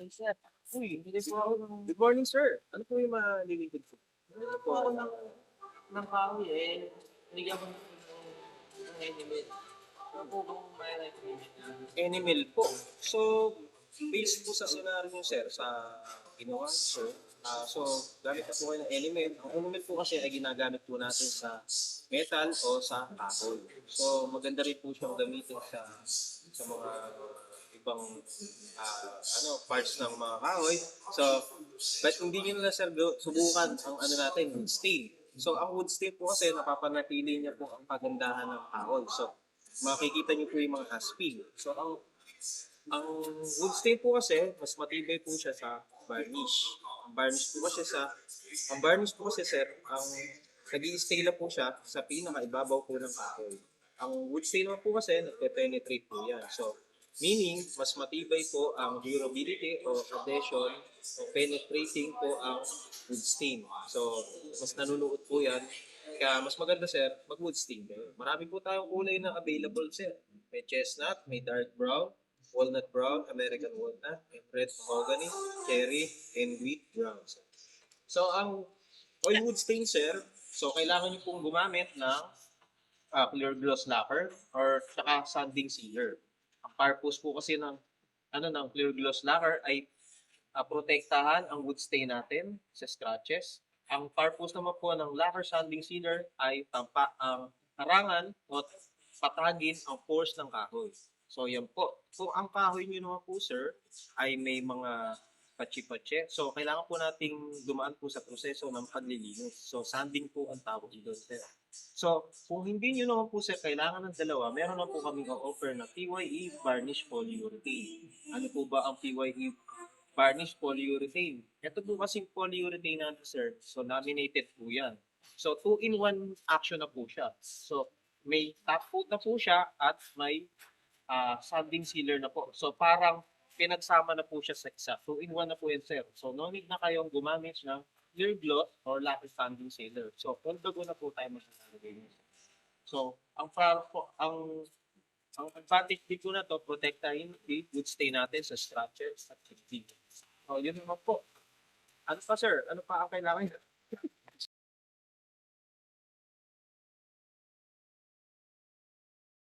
sir. Uy, hindi po ako Good morning, sir. Ano po yung malilipid po? Ano po ako ng kahoy eh. Bigyan ko ng enemy. Ano po kung may recommendation? Animal po. So, based po sa scenario nyo, sir, sa ginawa nyo, sir, so, gamit na po kayo ng element. Ang element po kasi ay ginagamit po natin sa metal o sa kahoy. So, maganda rin po siyang gamitin sa mga ibang parts ng mga kahoy. So, but hindi nyo na, sir, subukan ang ano natin, wood stain. So, ang wood stain po kasi napapanatili niya po ang kagandahan ng kahoy. So, makikita niyo po yung mga hasping. So, ang wood stain po kasi, mas matibay po siya sa varnish. Ang varnish po kasi, sir, nag-i-stay lang po siya sa pinakaibabaw po ng kahoy. Ang wood stain naman po kasi, nagpe-penetrate po yan. So, meaning, mas matibay po ang durability o adhesion o penetrating po ang wood stain. So, mas nanunuot po yan. Kaya mas maganda, sir, mag-wood stain kayo. Marami po tayong kulay na available, sir. May chestnut, may dark brown, walnut brown, American walnut, may red mahogany, cherry, and wheat brown. So, ang oil wood stain, sir, so kailangan nyo pong gumamit ng clear gloss lacquer or saka sanding sealer. Ang purpose po kasi ng clear gloss lacquer ay protektahan ang wood stain natin sa scratches. Ang purpose naman po ng lacquer sanding sealer ay ang harangan o patagin ang force ng kahoy. So yan po. Kung ang kahoy nyo naman po, sir, ay may mga patsi-patsi, so kailangan po nating dumaan po sa proseso ng paglilinis. So sanding po ang tawag doon, sir. So kung hindi nyo naman po, sir, kailangan ng dalawa, meron na po kaming offer na PYE Varnish Polyurethane. Ano po ba ang PYE Varnish Polyurethane? Ito po kasing polyurethane natin, sir. So laminated po yan. So 2-in-1 action na po siya. So may top coat na po siya at may sanding sealer na po. So parang pinagsama na po siya sa isa. 2-in-1 na po yan, sir. So no need na kayong gumamit ng clear gloss or lacquer sanding sealer. So kondago na po tayo masasalagay niyo. So ang advantage dito na to, protektahin yung wood stain natin sa structures at safety. So yun naman po. Ano pa, sir? Ano pa ang kailangan?